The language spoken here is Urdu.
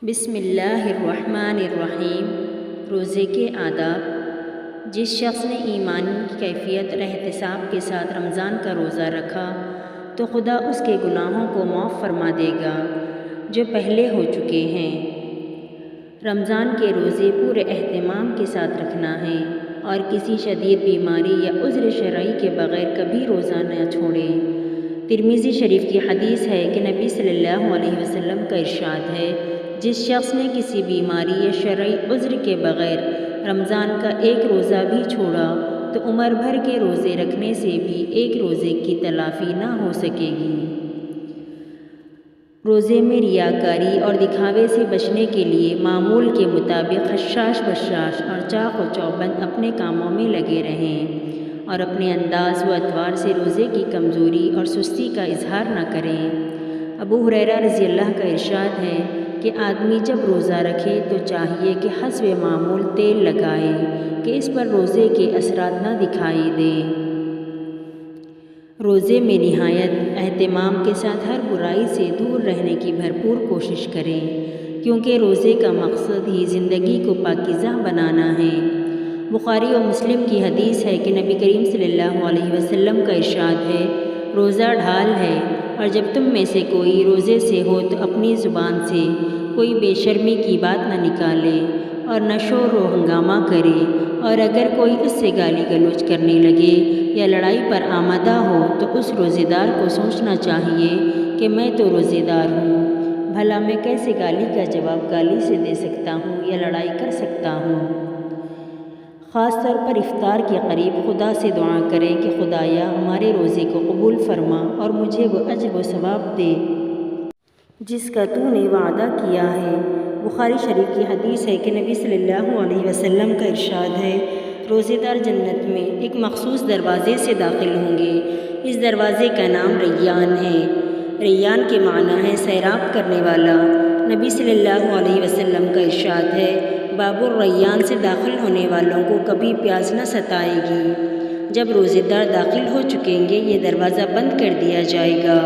بسم اللہ الرحمن الرحیم۔ روزے کے آداب۔ جس شخص نے ایمانی کیفیت اور احتساب کے ساتھ رمضان کا روزہ رکھا تو خدا اس کے گناہوں کو معاف فرما دے گا جو پہلے ہو چکے ہیں۔ رمضان کے روزے پورے اہتمام کے ساتھ رکھنا ہے اور کسی شدید بیماری یا عذر شرعی کے بغیر کبھی روزہ نہ چھوڑیں۔ ترمذی شریف کی حدیث ہے کہ نبی صلی اللہ علیہ وسلم کا ارشاد ہے، جس شخص نے کسی بیماری یا شرعی عذر کے بغیر رمضان کا ایک روزہ بھی چھوڑا تو عمر بھر کے روزے رکھنے سے بھی ایک روزے کی تلافی نہ ہو سکے گی۔ روزے میں ریاکاری اور دکھاوے سے بچنے کے لیے معمول کے مطابق خشاش بشاش اور چاق و چوبند اپنے کاموں میں لگے رہیں اور اپنے انداز و اطوار سے روزے کی کمزوری اور سستی کا اظہار نہ کریں۔ ابو ہریرہ رضی اللہ کا ارشاد ہے کہ آدمی جب روزہ رکھے تو چاہیے کہ حسب معمول تیل لگائے کہ اس پر روزے کے اثرات نہ دکھائی دیں۔ روزے میں نہایت اہتمام کے ساتھ ہر برائی سے دور رہنے کی بھرپور کوشش کریں، کیونکہ روزے کا مقصد ہی زندگی کو پاکیزہ بنانا ہے۔ بخاری و مسلم کی حدیث ہے کہ نبی کریم صلی اللہ علیہ وسلم کا ارشاد ہے، روزہ ڈھال ہے، اور جب تم میں سے کوئی روزے سے ہو تو اپنی زبان سے کوئی بے شرمی کی بات نہ نکالے اور نہ شور و ہنگامہ کرے، اور اگر کوئی اس سے گالی گلوچ کرنے لگے یا لڑائی پر آمادہ ہو تو اس روزے دار کو سوچنا چاہیے کہ میں تو روزے دار ہوں، بھلا میں کیسے گالی کا جواب گالی سے دے سکتا ہوں یا لڑائی کر سکتا ہوں۔ خاص طور پر افطار کے قریب خدا سے دعا کریں کہ خدایا ہمارے روزے کو قبول فرما اور مجھے وہ اجر و ثواب دے جس کا تو نے وعدہ کیا ہے۔ بخاری شریف کی حدیث ہے کہ نبی صلی اللہ علیہ وسلم کا ارشاد ہے، روزے دار جنت میں ایک مخصوص دروازے سے داخل ہوں گے، اس دروازے کا نام ریان ہے۔ ریان کے معنی ہے سیراب کرنے والا۔ نبی صلی اللہ علیہ وسلم کا ارشاد ہے، باب الریان سے داخل ہونے والوں کو کبھی پیاس نہ ستائے گی۔ جب روزے دار داخل ہو چکیں گے یہ دروازہ بند کر دیا جائے گا۔